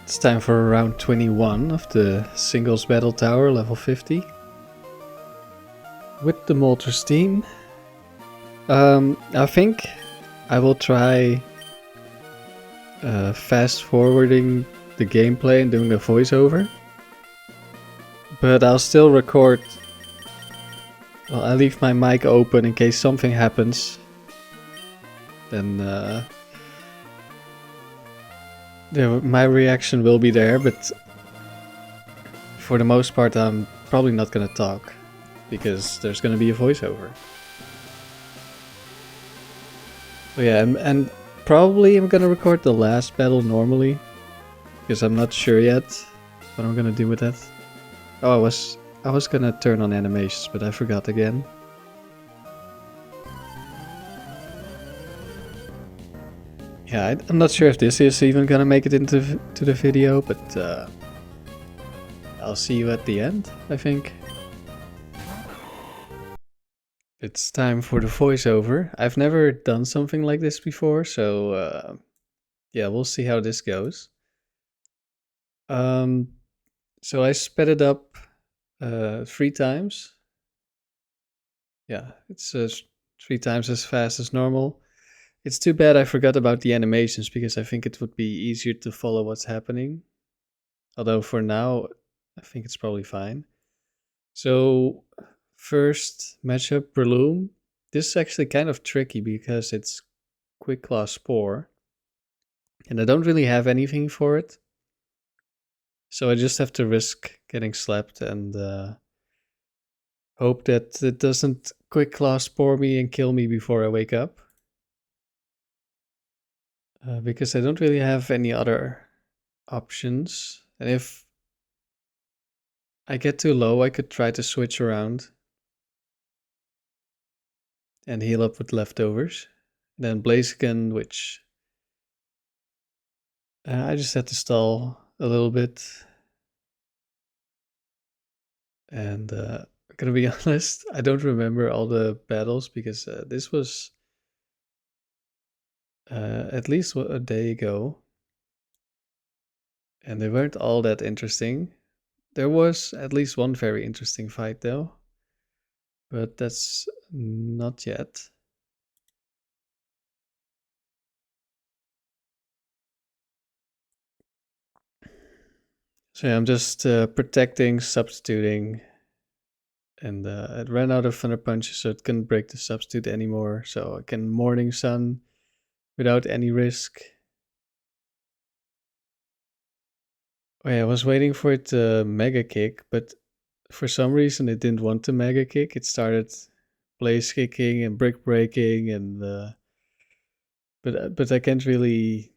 It's time for round 21 of the singles battle tower, level 50. With the Moltres team. I think I will try fast forwarding the gameplay and doing a voiceover. But I'll still record. Well, I leave my mic open in case something happens. Then my reaction will be there, but for the most part I'm probably not gonna talk because there's gonna be a voiceover. Oh yeah, and probably I'm gonna record the last battle normally because I'm not sure yet what I'm gonna do with that. Oh, I was gonna turn on animations, but I forgot again. Yeah, I'm not sure if this is even gonna make it into the video, but I'll see you at the end, I think. It's time for the voiceover. I've never done something like this before, so yeah, we'll see how this goes. So I sped it up 3 times. Yeah, it's 3 times as fast as normal. It's too bad I forgot about the animations because I think it would be easier to follow what's happening. Although for now, I think it's probably fine. So first matchup, Breloom. This is actually kind of tricky because it's Quick Claw Spore. And I don't really have anything for it. So I just have to risk getting slapped and hope that it doesn't Quick Claw Spore me and kill me before I wake up. Because I don't really have any other options. And if I get too low, I could try to switch around and heal up with leftovers. Then Blaziken, which I just had to stall a little bit. And I'm gonna be honest, I don't remember all the battles because this was at least a day ago. And they weren't all that interesting. There was at least one very interesting fight though. But that's not yet. So yeah, I'm just protecting, substituting. And it ran out of Thunder Punches, so it couldn't break the substitute anymore. So I can Morning Sun without any risk. Oh yeah, I was waiting for it to Mega Kick, but for some reason it didn't want to Mega Kick. It started Blaze Kicking and Brick Breaking, and but I can't really.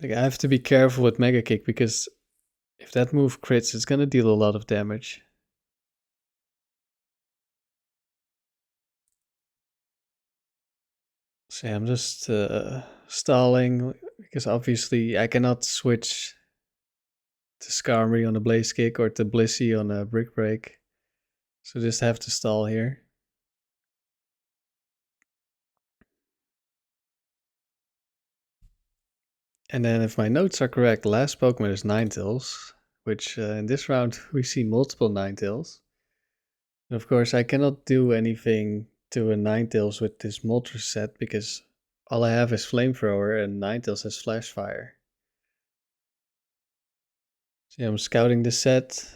Like, I have to be careful with Mega Kick because if that move crits, it's gonna deal a lot of damage. So yeah, I'm just stalling because obviously I cannot switch to Skarmory on a Blaze Kick or to Blissey on a Brick Break. So just have to stall here. And then if my notes are correct, last Pokemon is Ninetales, which in this round we see multiple Ninetales. And of course I cannot do anything to a Ninetales with this Moltres set because all I have is Flamethrower and Ninetales has Flash Fire. So yeah, I'm scouting the set.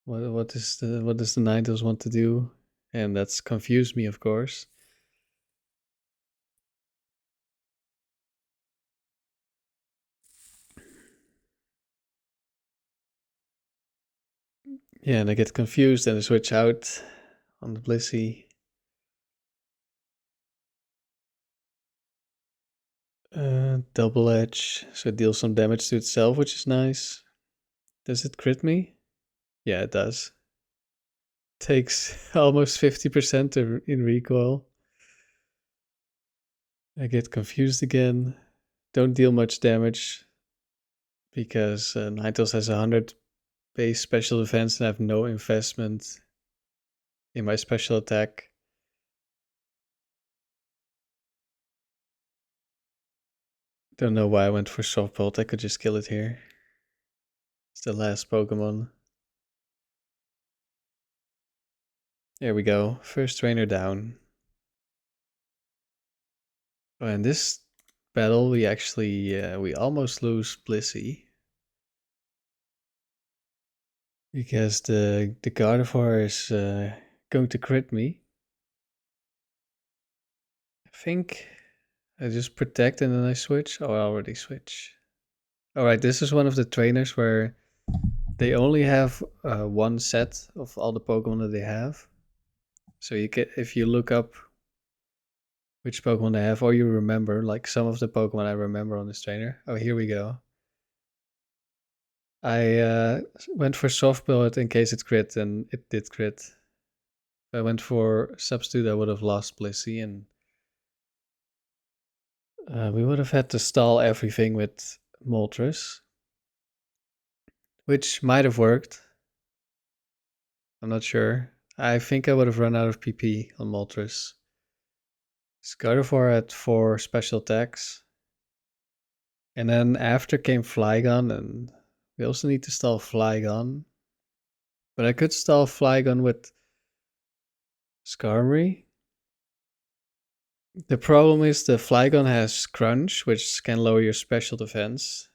What does the Ninetales want to do? And that's confused me, of course. Yeah, and I get confused and I switch out on the Blissey. Double Edge, so it deals some damage to itself, which is nice. Does it crit me? Yeah, it does. Takes almost 50% in recoil. I get confused again. Don't deal much damage because Ninetales has 100 base special defense and I have no investment in my special attack. Don't know why I went for Soft Bolt. I could just kill it here. It's the last Pokemon. There we go. First trainer down. Oh, in this battle, we actually we almost lose Blissey because the Gardevoir is going to crit me. I think I just protect and then I switch. Oh, I already switch. All right, this is one of the trainers where they only have one set of all the Pokemon that they have. So you can, if you look up which Pokemon they have, or you remember, like some of the Pokemon I remember on this trainer. Oh, here we go. I went for Soft Bullet in case it crit, and it did crit. If I went for Substitute, I would have lost Blissey, and we would have had to stall everything with Moltres, which might have worked. I'm not sure. I think I would have run out of PP on Moltres. Skarmory had 4 special attacks. And then after came Flygon, and we also need to stall Flygon. But I could stall Flygon with Skarmory. The problem is the Flygon has Crunch, which can lower your special defense.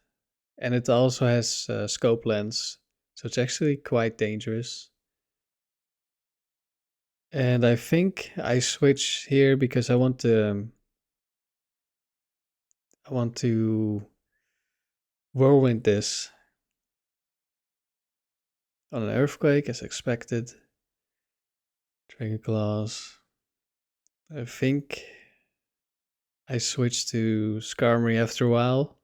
And it also has Scope Lens, so it's actually quite dangerous. And I think I switch here because I want to Whirlwind this on an Earthquake as expected. Dragon Claws. I think I switch to Skarmory after a while.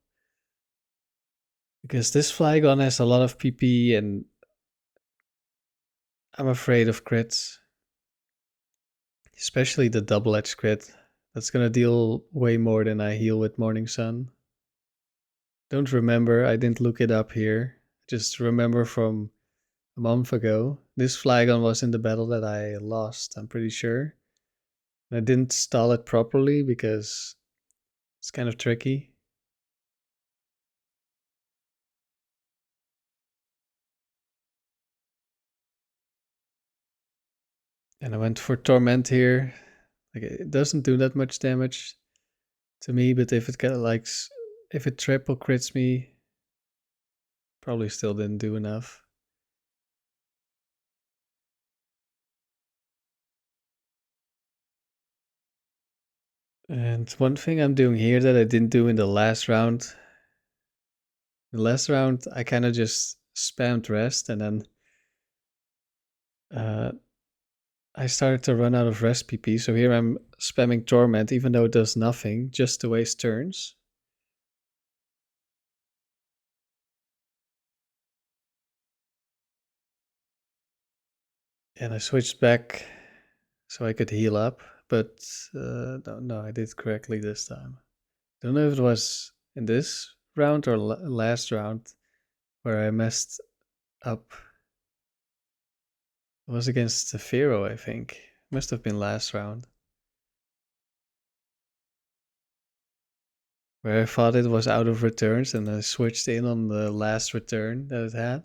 Because this Flygon has a lot of PP and I'm afraid of crits. Especially the double-edged crit. That's gonna deal way more than I heal with Morning Sun. Don't remember, I didn't look it up here. Just remember from a month ago. This Flygon was in the battle that I lost, I'm pretty sure. I didn't stall it properly because it's kind of tricky. And I went for Torment here. Like it doesn't do that much damage to me, but if it if it triple crits me, probably still didn't do enough. And one thing I'm doing here that I didn't do in the last round. The last round I kind of just spammed rest and then I started to run out of rest PP. So here I'm spamming Torment even though it does nothing, just to waste turns. And I switched back so I could heal up, but no, I did correctly this time. Don't know if it was in this round or last round where I messed up. It was against Pharaoh, I think. Must have been last round. Where I thought it was out of returns and I switched in on the last return that it had.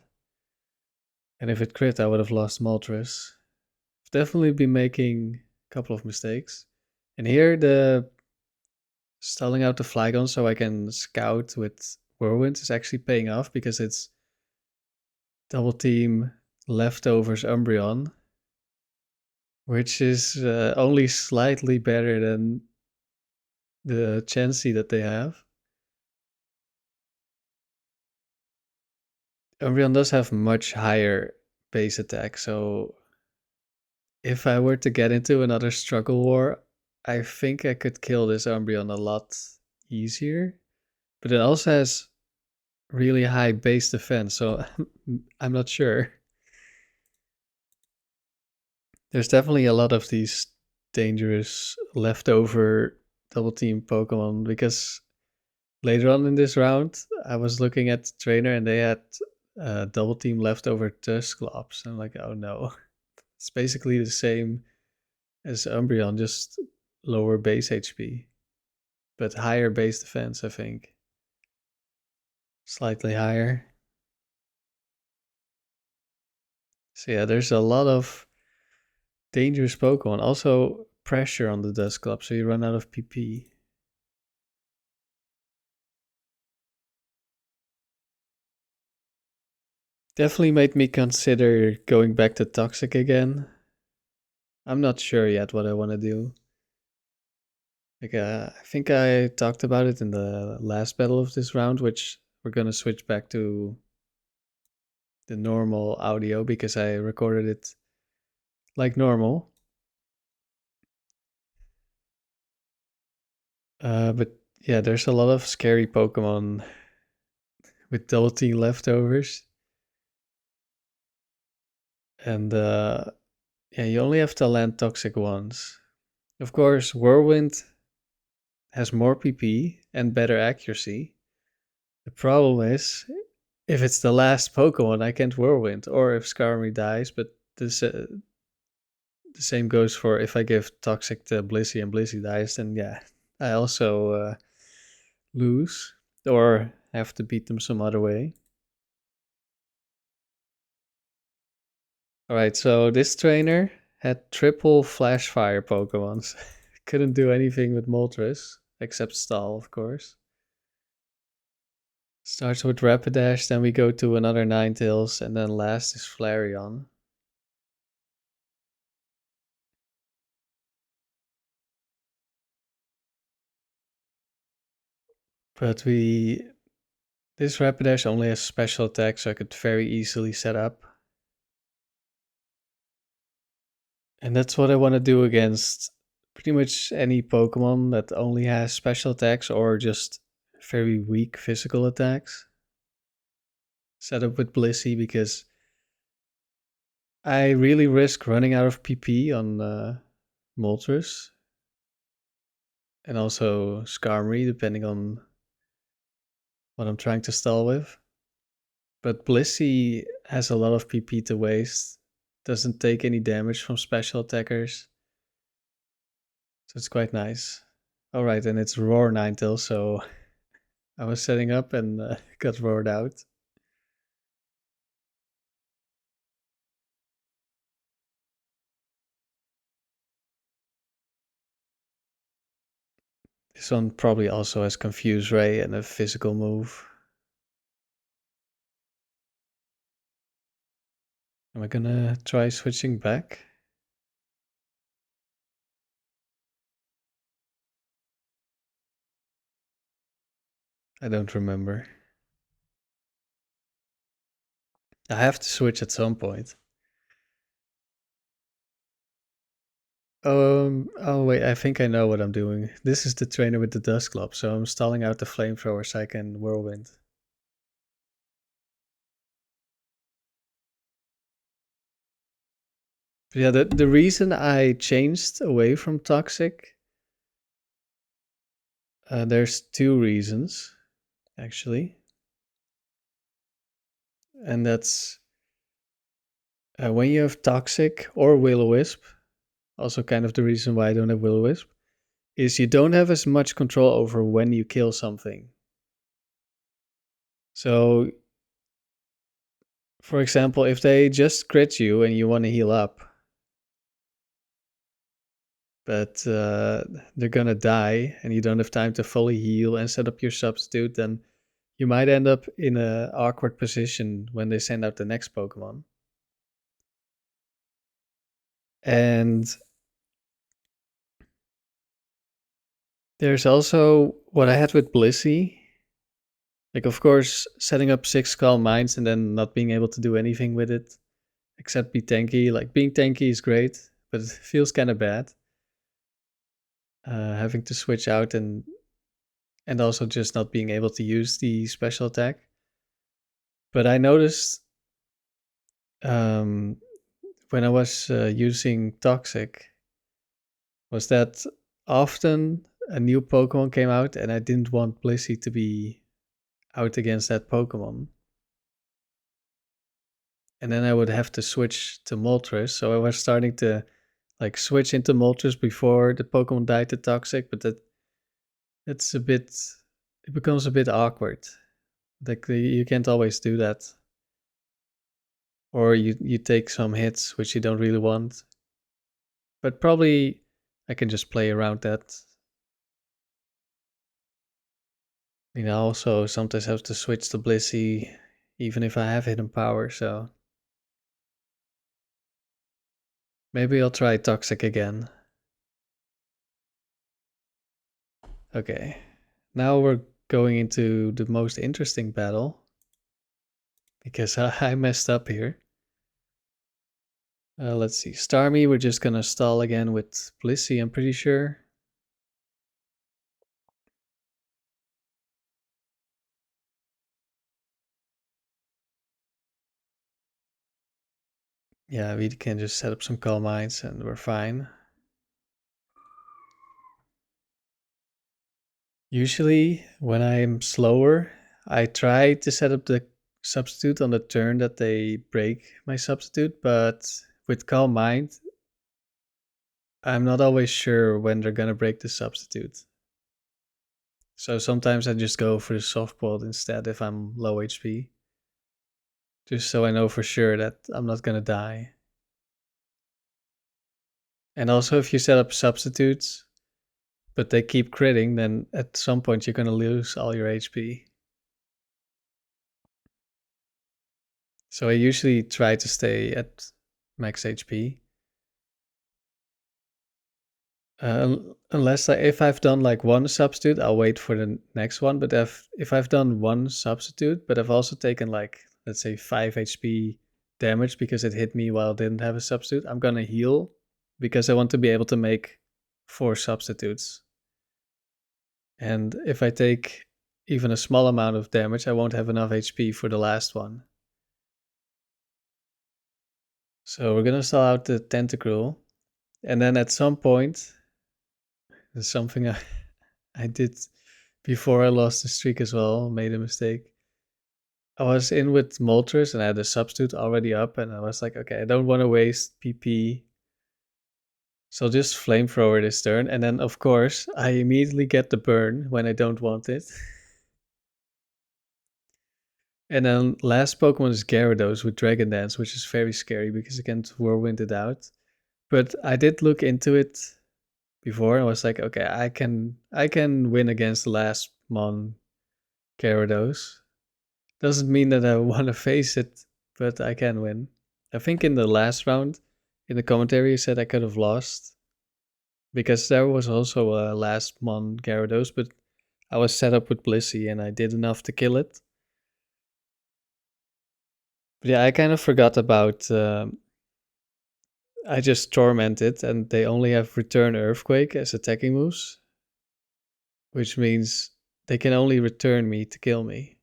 And if it crit, I would have lost Moltres. I've definitely been making a couple of mistakes. And here the stalling out the Flygon so I can scout with Whirlwind is actually paying off because it's double team Leftovers Umbreon, which is only slightly better than the Chansey that they have. Umbreon does have much higher base attack, so if I were to get into another struggle war, I think I could kill this Umbreon a lot easier. But it also has really high base defense, so I'm not sure. There's definitely a lot of these dangerous leftover double team Pokemon because later on in this round, I was looking at the trainer and they had double team leftover Dusclops. I'm like, oh no. It's basically the same as Umbreon, just lower base HP, but higher base defense, I think. slightly higher. So yeah, there's a lot of dangerous Pokemon. Also pressure on the Dusclops, so you run out of PP. Definitely made me consider going back to Toxic again. I'm not sure yet what I want to do. Like, I think I talked about it in the last battle of this round, which we're gonna switch back to the normal audio because I recorded it like normal. But yeah, there's a lot of scary Pokemon with double team leftovers. And yeah, you only have to land Toxic once. Of course, Whirlwind has more PP and better accuracy. The problem is, if it's the last Pokemon, I can't Whirlwind, or if Skarmory dies, but this, the same goes for if I give Toxic to Blissey and Blissey dies, then yeah, I also lose, or have to beat them some other way. Alright, so this trainer had triple Flash Fire Pokemons. Couldn't do anything with Moltres, except stall, of course. Starts with Rapidash, then we go to another Ninetales, and then last is Flareon. But this Rapidash only has special attack, so I could very easily set up. And that's what I want to do against pretty much any Pokemon that only has special attacks or just very weak physical attacks. Set up with Blissey because I really risk running out of PP on Moltres. And also Skarmory, depending on what I'm trying to stall with. But Blissey has a lot of PP to waste. Doesn't take any damage from special attackers. So it's quite nice. Alright, and it's Roar Ninetales, so I was setting up and got roared out. This one probably also has Confuse Ray and a physical move. Am I gonna try switching back? I don't remember. I have to switch at some point. Oh wait, I think I know what I'm doing. This is the trainer with the Dust Club, so I'm stalling out the Flamethrower so I can Whirlwind. But yeah, the reason I changed away from Toxic, there's two reasons, actually. And that's when you have Toxic or Will-O-Wisp, also kind of the reason why I don't have Will-O-Wisp, is you don't have as much control over when you kill something. So, for example, if they just crit you and you want to heal up, but they're gonna die and you don't have time to fully heal and set up your substitute, then you might end up in an awkward position when they send out the next Pokemon. And there's also what I had with Blissey. Like, of course, setting up 6 Calm Minds and then not being able to do anything with it, except be tanky. Like, being tanky is great, but it feels kind of bad. Having to switch out and also just not being able to use the special attack. But I noticed when I was using Toxic was that often a new Pokemon came out and I didn't want Blissey to be out against that Pokemon. And then I would have to switch to Moltres. So I was starting to like switch into Moltres before the Pokemon died to Toxic, but that's a bit, it becomes a bit awkward. Like you can't always do that. Or you take some hits which you don't really want. But probably I can just play around that. I also sometimes have to switch to Blissey even if I have hidden power, so maybe I'll try Toxic again. Okay, now we're going into the most interesting battle because I messed up here. Let's see, Starmie, we're just gonna stall again with Blissey, I'm pretty sure. Yeah, we can just set up some Calm Minds and we're fine. Usually, when I'm slower, I try to set up the substitute on the turn that they break my substitute, but with Calm Mind, I'm not always sure when they're gonna break the substitute. So sometimes I just go for the soft boiled instead if I'm low HP. Just so I know for sure that I'm not gonna die. And also if you set up substitutes, but they keep critting, then at some point you're gonna lose all your HP. So I usually try to stay at max HP. Unless if I've done like one substitute, I'll wait for the next one. But if I've done one substitute, but I've also taken like, let's say 5 HP damage because it hit me while I didn't have a substitute, I'm gonna heal because I want to be able to make 4 substitutes. And if I take even a small amount of damage, I won't have enough HP for the last one. So we're gonna stall out the Tentacruel. And then at some point, there's something I did before I lost the streak as well, made a mistake. I was in with Moltres and I had a substitute already up, and I was like, okay, I don't want to waste PP. So I'll just Flamethrower this turn, and then of course, I immediately get the burn when I don't want it. And then last Pokemon is Gyarados with Dragon Dance, which is very scary because I can't Whirlwind it out. But I did look into it before and was like, okay, I can win against the last Mon Gyarados. Doesn't mean that I want to face it, but I can win. I think in the last round, in the commentary, you said I could have lost because there was also a last Mon Gyarados, but I was set up with Blissey and I did enough to kill it. But yeah, I kind of forgot about. I just tormented, and they only have Return Earthquake as attacking moves, which means they can only return me to kill me.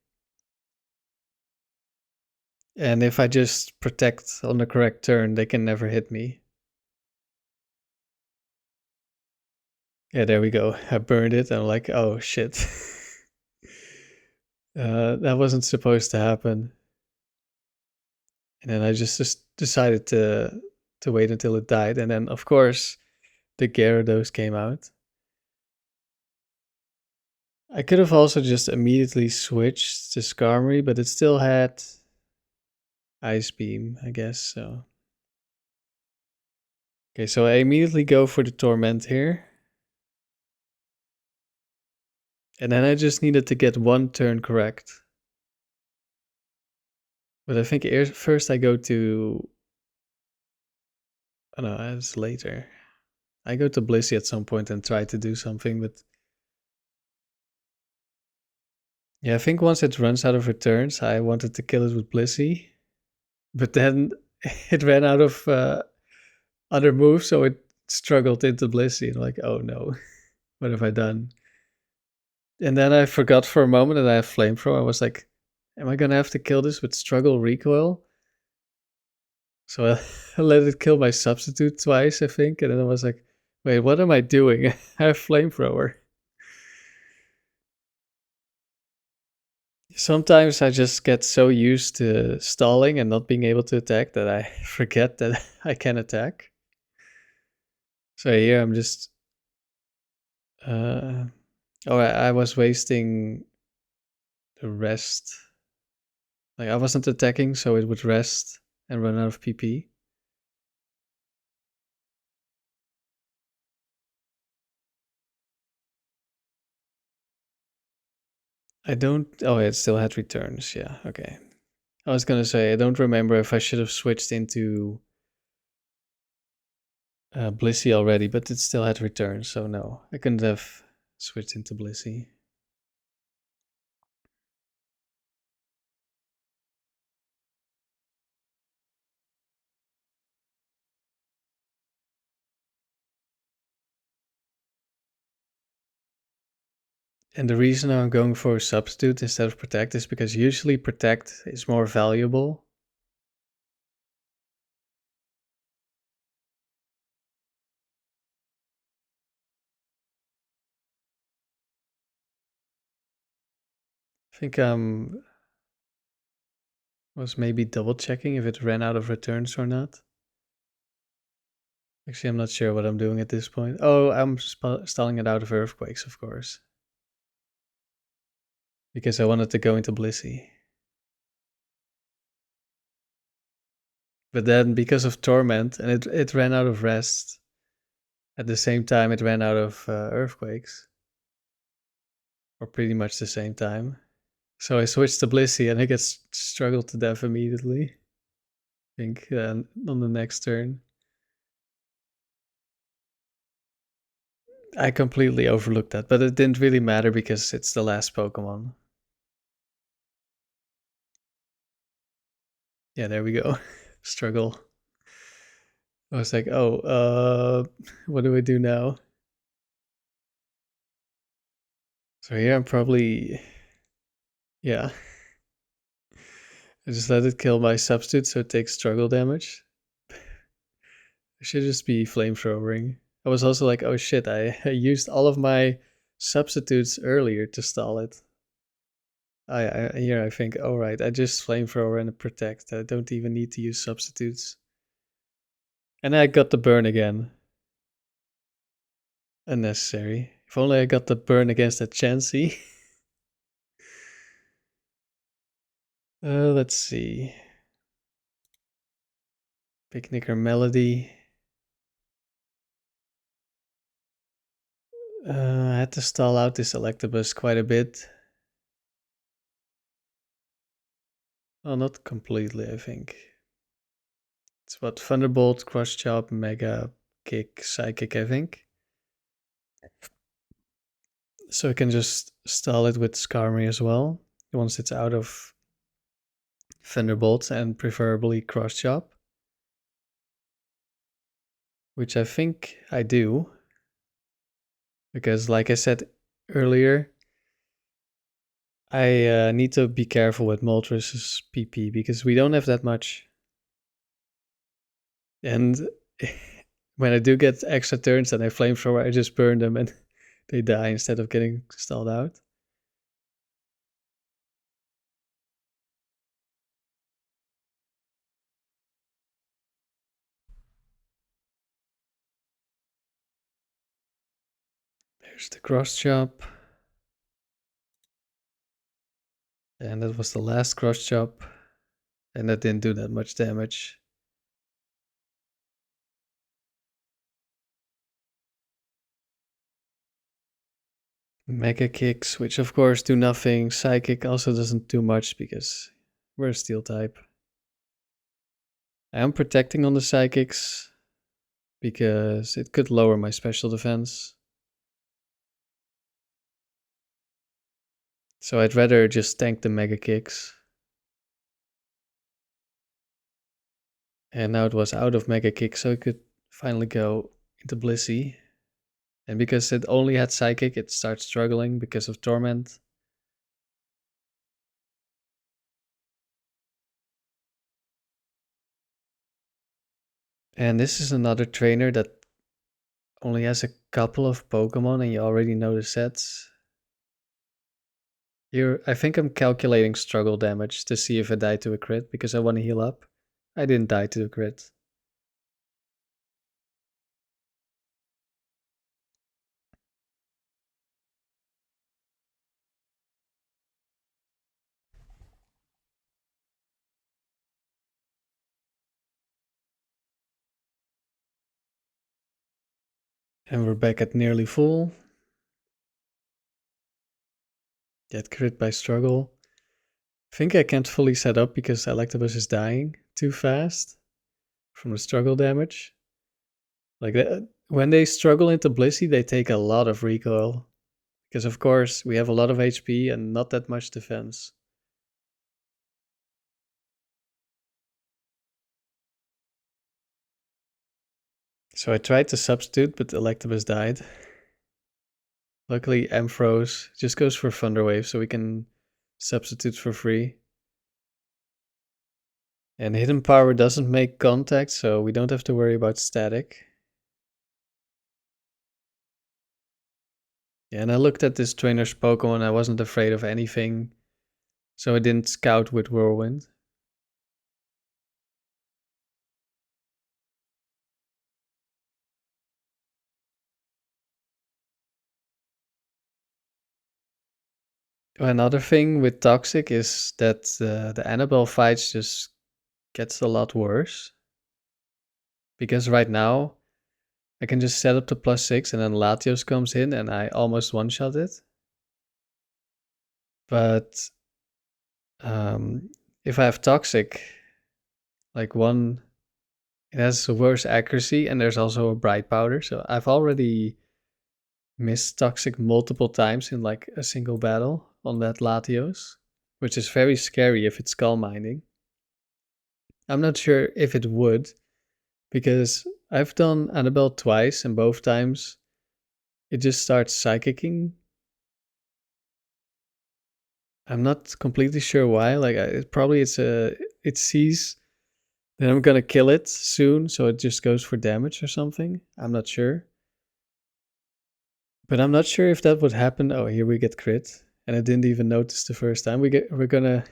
And if I just protect on the correct turn, they can never hit me. Yeah, there we go. I burned it. And I'm like, oh shit. That wasn't supposed to happen. And then I just decided to wait until it died. And then, of course, the Gyarados came out. I could have also just immediately switched to Skarmory, but it still had Ice Beam, I guess, so. Okay, so I immediately go for the Torment here. And then I just needed to get one turn correct. But I think first I go to... Oh no, that's later. I go to Blissey at some point and try to do something, but... Yeah, I think once it runs out of returns, I wanted to kill it with Blissey. But then it ran out of other moves, so it struggled into Blissey. And I'm like, oh no, what have I done? And then I forgot for a moment that I have Flamethrower. I was like, am I gonna have to kill this with Struggle Recoil? So I let it kill my substitute twice, I think. And then I was like, wait, what am I doing? I have Flamethrower. Sometimes I just get so used to stalling and not being able to attack that I forget that I can attack. So here I'm just... I was wasting the rest Like I wasn't attacking, so it would rest and run out of PP. I don't. Oh, it still had returns. Yeah. Okay. I was gonna say I don't remember if I should have switched into Blissey already, but it still had returns, so no, I couldn't have switched into Blissey. And the reason I'm going for substitute instead of protect is because usually protect is more valuable. I think was maybe double checking if it ran out of returns or not. Actually, I'm not sure what I'm doing at this point. Oh, I'm stalling it out of earthquakes, of course, because I wanted to go into Blissey. But then because of Torment, and it ran out of rest, at the same time it ran out of earthquakes. Or pretty much the same time. So I switched to Blissey and I get struggled to death immediately. I think on the next turn. I completely overlooked that, but it didn't really matter because it's the last Pokemon. Yeah, there we go. Struggle. I was like, oh, what do I do now? So here I'm probably, yeah. I just let it kill my substitute so it takes struggle damage. I should just be flamethrowering. I was also like, oh shit, I used all of my substitutes earlier to stall it. Here I think, all right, I just flamethrower and protect. I don't even need to use substitutes. And I got the burn again. Unnecessary. If only I got the burn against that Chansey. Let's see. Picnicker Melody. I had to stall out this Electabuzz quite a bit. Well, not completely, I think. It's what, Thunderbolt, Crush Chop, Mega Kick, Psychic, I think. So I can just stall it with Skarmory as well, once it's out of Thunderbolt and preferably Crush Chop. Which I think I do. Because like I said earlier, I need to be careful with Moltres' PP because we don't have that much. And when I do get extra turns and I flamethrower, I just burn them and they die instead of getting stalled out. There's the cross chop. And that was the last cross chop. And that didn't do that much damage. Mega Kicks, which of course do nothing. Psychic also doesn't do much because we're a Steel type. I am protecting on the Psychics because it could lower my special defense. So I'd rather just tank the Mega Kicks. And now it was out of Mega Kick, so it could finally go into Blissey. And because it only had Psychic, it starts struggling because of Torment. And this is another trainer that only has a couple of Pokemon and you already know the sets. Here, I think I'm calculating struggle damage to see if I die to a crit because I want to heal up. I didn't die to a crit. And we're back at nearly full. Get crit by struggle. I think I can't fully set up because Electabuzz is dying too fast from the struggle damage. Like when they struggle into Blissey, they take a lot of recoil. Because of course we have a lot of HP and not that much defense. So I tried to substitute, but Electabuzz died. Luckily, Ampharos just goes for Thunder Wave, so we can substitute for free. And Hidden Power doesn't make contact, so we don't have to worry about static. Yeah, and I looked at this trainer's Pokemon, I wasn't afraid of anything, so I didn't scout with Whirlwind. Another thing with Toxic is that the Annabelle fights just gets a lot worse. Because right now, I can just set up to +6 and then Latios comes in and I almost one-shot it. But if I have Toxic, like one, it has worse accuracy and there's also a Bright Powder. So I've already missed Toxic multiple times in like a single battle on that Latios, which is very scary if it's Skull Mining. I'm not sure if it would, because I've done Annabelle twice and both times it just starts psychicking. I'm not completely sure why. Like it sees that I'm gonna kill it soon, so it just goes for damage or something. I'm not sure. But I'm not sure if that would happen. Oh, here we get crit. And I didn't even notice the first time. We're gonna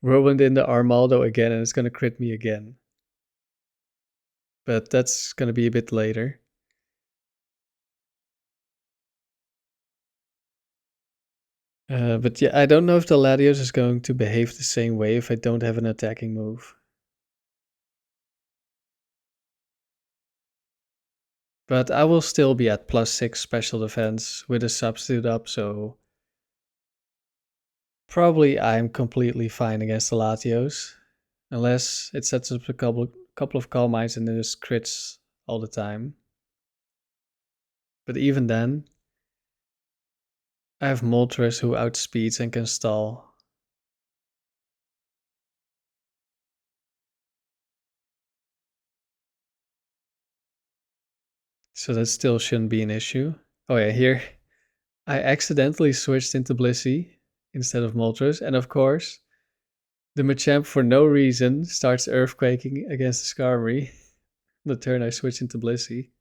Whirlwind in the Armaldo again, and it's gonna crit me again. But that's gonna be a bit later. But yeah, I don't know if the Latios is going to behave the same way if I don't have an attacking move. But I will still be at +6 special defense with a substitute up, so probably I'm completely fine against the Latios. Unless it sets up a couple of Calm Minds and then just crits all the time. But even then, I have Moltres who outspeeds and can stall. So that still shouldn't be an issue. Oh yeah, here I accidentally switched into Blissey instead of Moltres, and of course, the Machamp for no reason starts earthquaking against the Skarmory. The turn I switch into Blissey.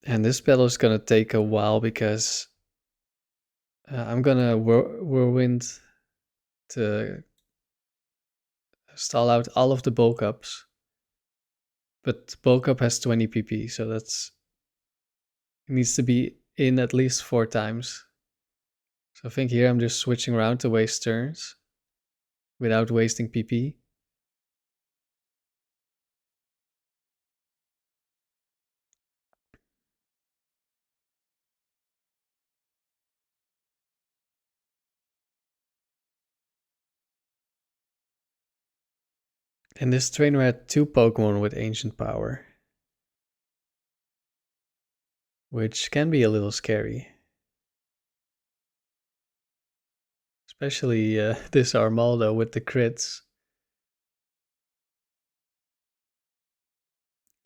And this battle is gonna take a while because I'm gonna Whirlwind to stall out all of the bulk ups. But bulk up has 20 PP, so it needs to be in at least 4 times. So I think here I'm just switching around to waste turns without wasting PP. And this trainer had 2 Pokemon with Ancient Power, which can be a little scary. Especially this Armaldo with the crits.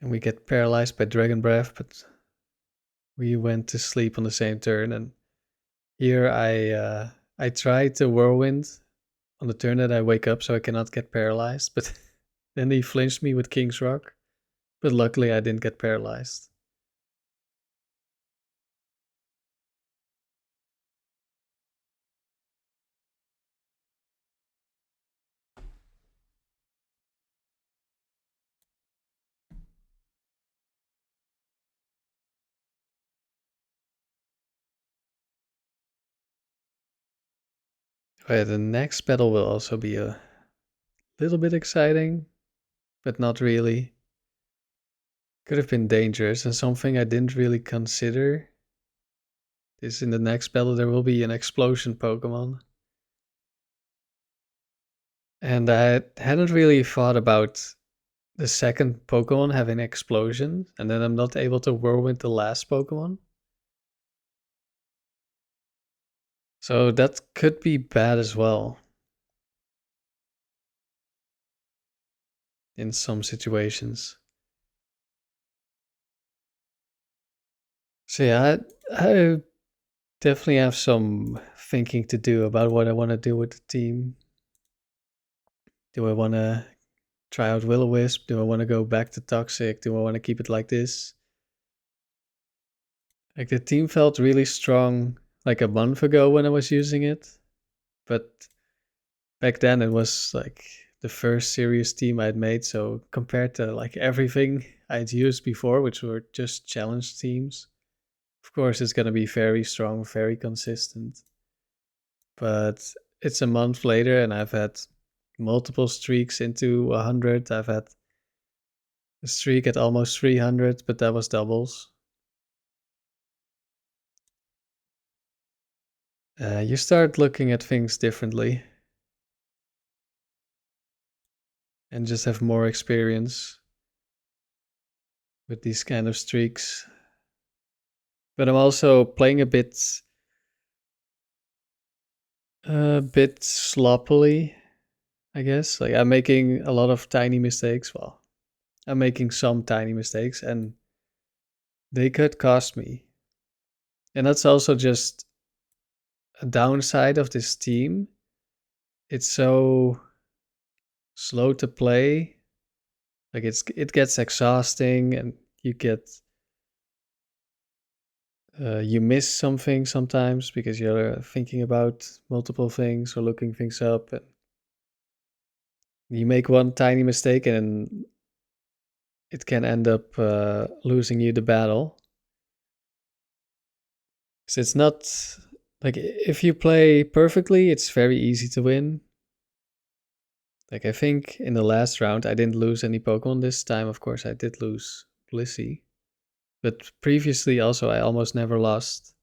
And we get paralyzed by Dragon Breath, but we went to sleep on the same turn. And here I tried to Whirlwind on the turn that I wake up so I cannot get paralyzed, but then he flinched me with King's Rock. But luckily I didn't get paralyzed. Oh, yeah, the next battle will also be a little bit exciting, but not really. Could have been dangerous and something I didn't really consider is in the next battle there will be an explosion Pokemon. And I hadn't really thought about the second Pokemon having explosion, and then I'm not able to Whirlwind the last Pokemon. So that could be bad as well. In some situations. So yeah, I definitely have some thinking to do about what I want to do with the team. Do I want to try out Will-O-Wisp? Do I want to go back to Toxic? Do I want to keep it like this? Like the team felt really strong like a month ago when I was using it. But back then it was like the first serious team I'd made. So compared to like everything I'd used before, which were just challenge teams, of course it's going to be very strong, very consistent. But it's a month later and I've had multiple streaks into 100. I've had a streak at almost 300, but that was doubles. You start looking at things differently and just have more experience with these kind of streaks. But I'm also playing a bit sloppily, I guess. Like I'm making a lot of tiny mistakes. Well, I'm making some tiny mistakes and they could cost me. And that's also just a downside of this team. It's so slow to play. Like it gets exhausting and you get you miss something sometimes because you're thinking about multiple things or looking things up and you make one tiny mistake and it can end up losing you the battle. So it's not like if you play perfectly, it's very easy to win. Like I think in the last round, I didn't lose any Pokemon this time. Of course, I did lose Blissey. But previously also, I almost never lost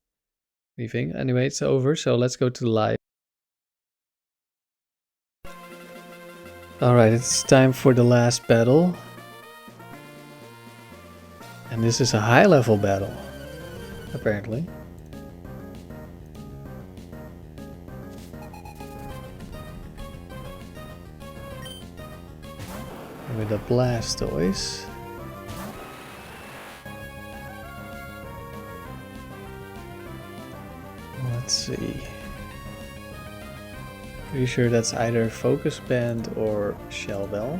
anything. Anyway, it's over, so let's go to the live. Alright, it's time for the last battle. And this is a high level battle, apparently. With a Blastoise. Let's see. Pretty sure that's either Focus Band or Shell Bell.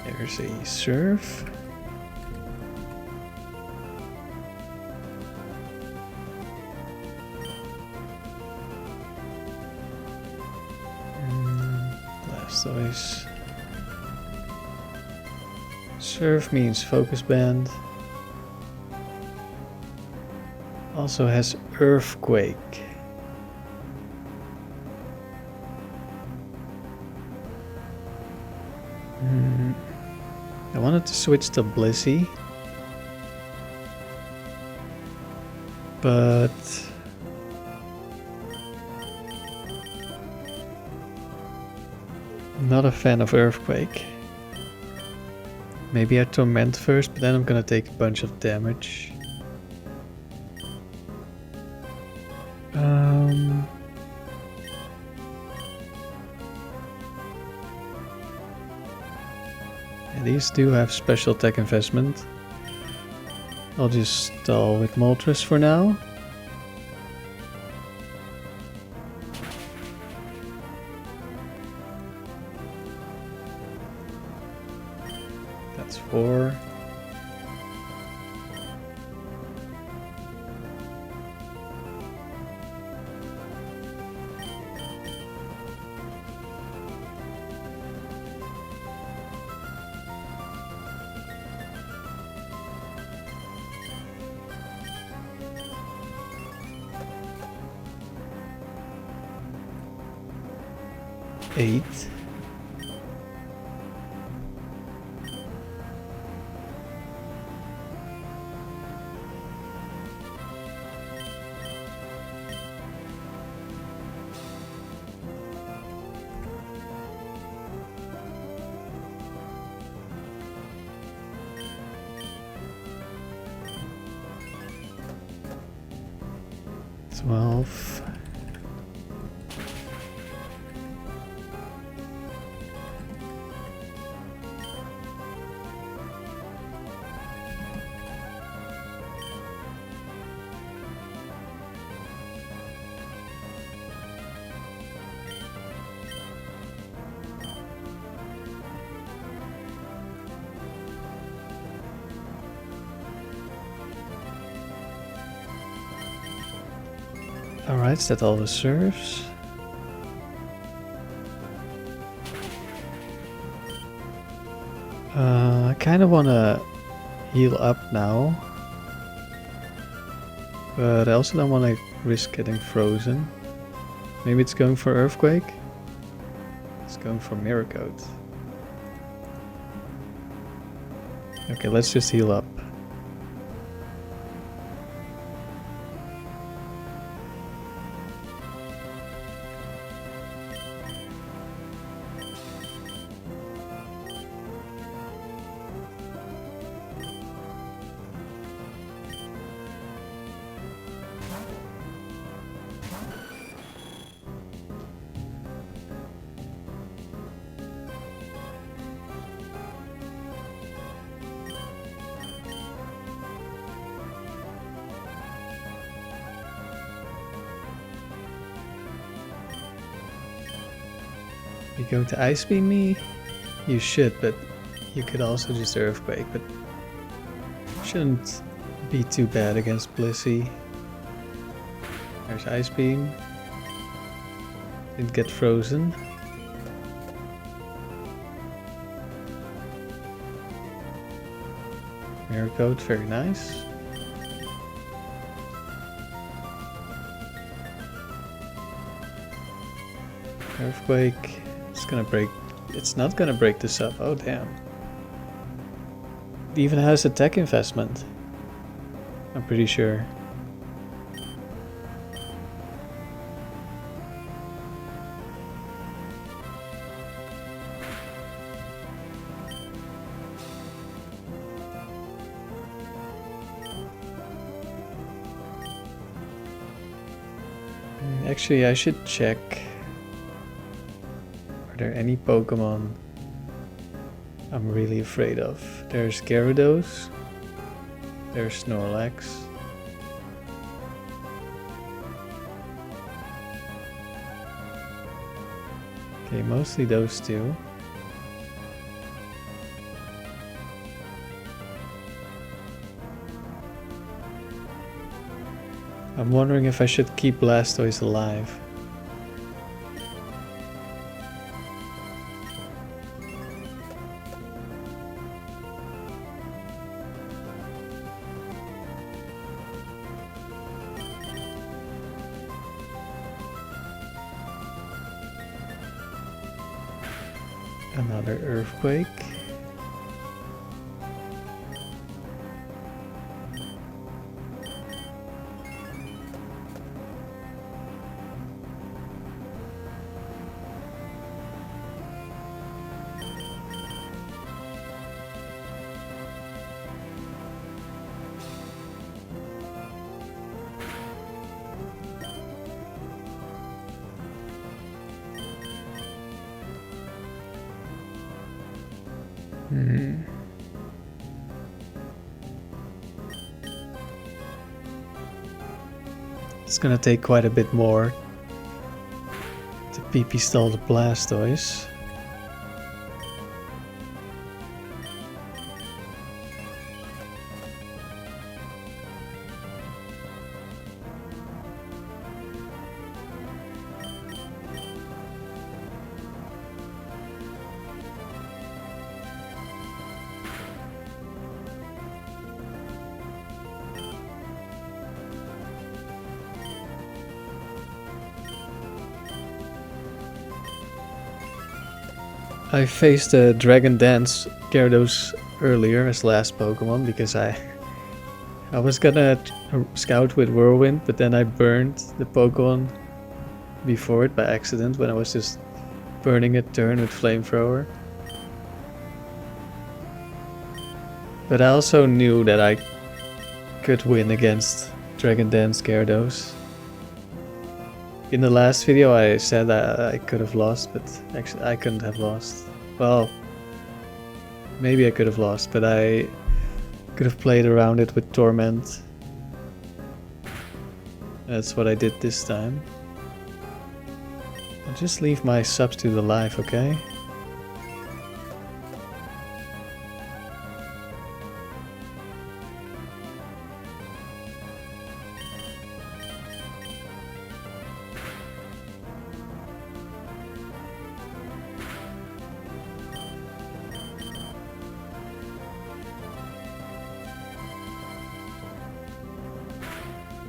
There's a Surf. Blastoise. Surf means Focus Band. Also has Earthquake. I wanted to switch to Blissey, but I'm not a fan of Earthquake. Maybe I Torment first, but then I'm gonna take a bunch of damage. These do have special attack investment. I'll just stall with Moltres for now. That's 4. 8. Alright, is that all the serves? I kind of want to heal up now. But I also don't want to risk getting frozen. Maybe it's going for Earthquake? It's going for Mirror Coat. Okay, let's just heal up. You going to Ice Beam me? You should, but you could also just Earthquake, but shouldn't be too bad against Blissey. There's Ice Beam. Didn't get frozen. Mirror Coat, very nice. Earthquake. It's gonna break. It's not gonna break this up. Oh damn. It even has attack investment. I'm pretty sure. Actually, I should check. Are there any Pokemon I'm really afraid of? There's Gyarados. There's Snorlax. Okay, mostly those two. I'm wondering if I should keep Blastoise alive. Another Earthquake. It's gonna take quite a bit more to PP stall the Blastoise. I faced a Dragon Dance Gyarados earlier as last Pokemon because I was gonna scout with Whirlwind, but then I burned the Pokemon before it by accident when I was just burning a turn with Flamethrower. But I also knew that I could win against Dragon Dance Gyarados. In the last video I said I could have lost, but actually I couldn't have lost. Well, maybe I could have lost, but I could have played around it with Torment. That's what I did this time. I'll just leave my substitute alive, okay?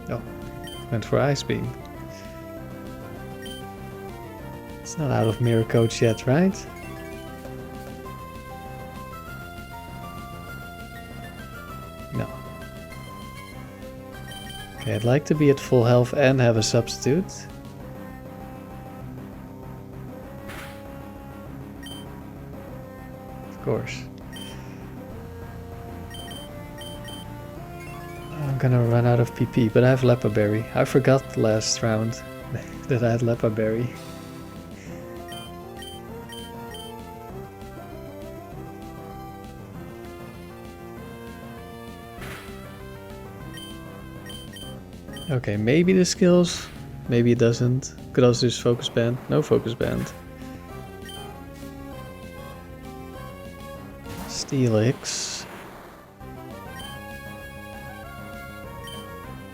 Oh, went for Ice Beam. It's not out of Mirror Coach yet, right? No. Okay, I'd like to be at full health and have a substitute. Of course. I'm gonna run out of PP, but I have Leppa Berry. I forgot last round that I had Leppa Berry. Okay, maybe the skills, maybe it doesn't. Could also use Focus Band. No Focus Band. Steelix.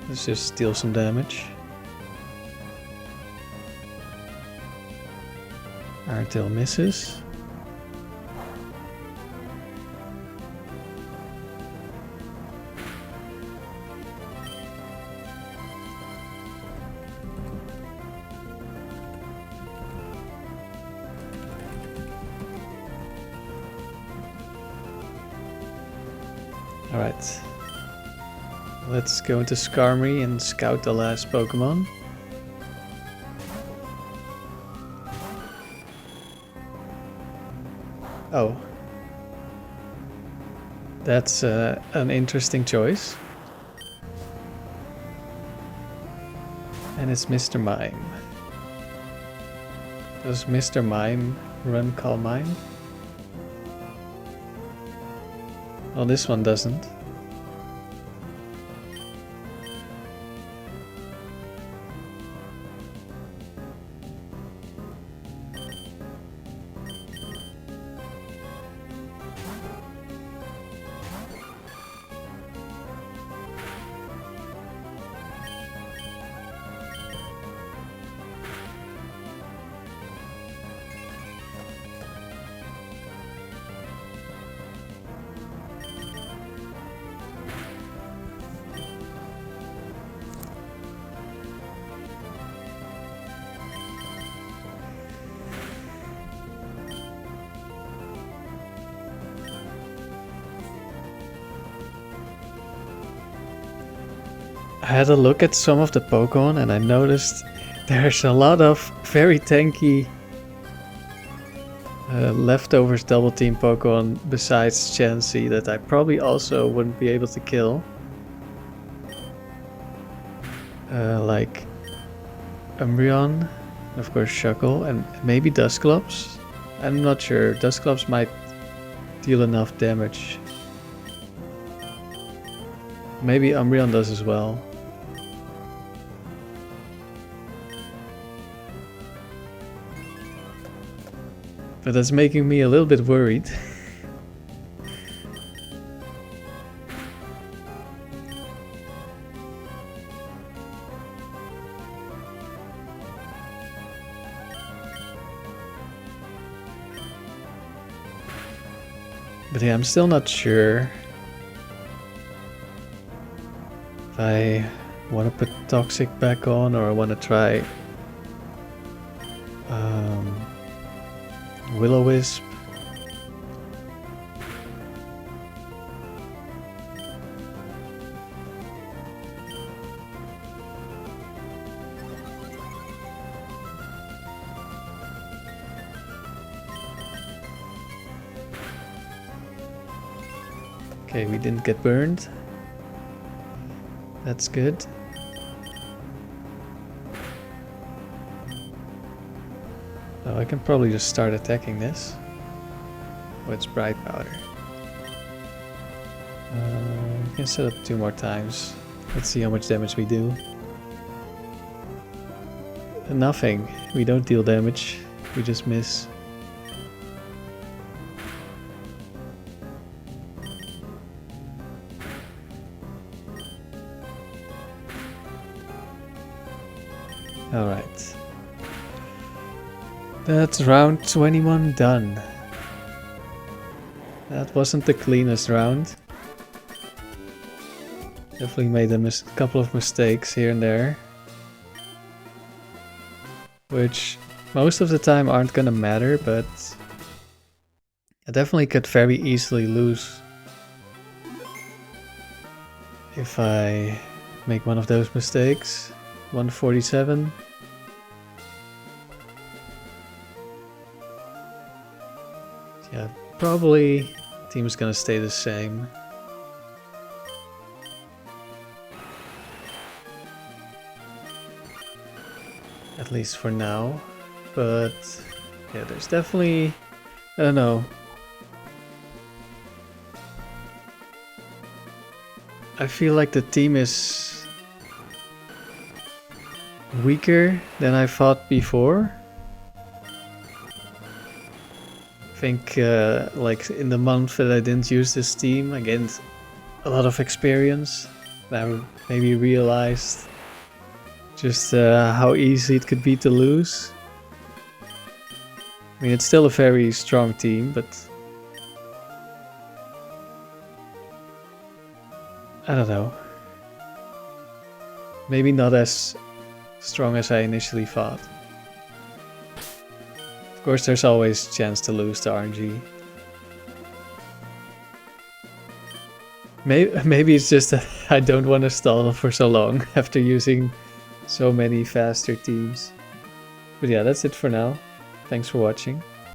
Let's just steal some damage. Artail misses. Alright. Let's go into Skarmory and scout the last Pokemon. Oh. That's an interesting choice. And it's Mr. Mime. Does Mr. Mime run Calm Mind? Well, this one doesn't. I had a look at some of the Pokemon and I noticed there's a lot of very tanky leftovers double team Pokemon besides Chansey that I probably also wouldn't be able to kill. Like Umbreon, of course Shuckle, and maybe Dusclops. I'm not sure, Dusclops might deal enough damage. Maybe Umbreon does as well. But that's making me a little bit worried. But yeah, I'm still not sure if I want to put Toxic back on or I want to try Will-O-Wisp. Okay, we didn't get burned. That's good. Oh, I can probably just start attacking this. Oh, it's bright powder. We can set up 2 more times. Let's see how much damage we do. Nothing. We don't deal damage. We just miss. Alright. That's round 21 done. That wasn't the cleanest round. Definitely made a couple of mistakes here and there. Which most of the time aren't gonna matter, but I definitely could very easily lose if I make one of those mistakes. 147. Yeah, probably team's gonna stay the same. At least for now. But yeah, there's definitely, I don't know. I feel like the team is weaker than I thought before. I think like in the month that I didn't use this team, I gained a lot of experience. I maybe realized just how easy it could be to lose. I mean, it's still a very strong team, but I don't know. Maybe not as strong as I initially thought. Of course, there's always a chance to lose to RNG. Maybe it's just that I don't want to stall for so long after using so many faster teams. But yeah, that's it for now. Thanks for watching.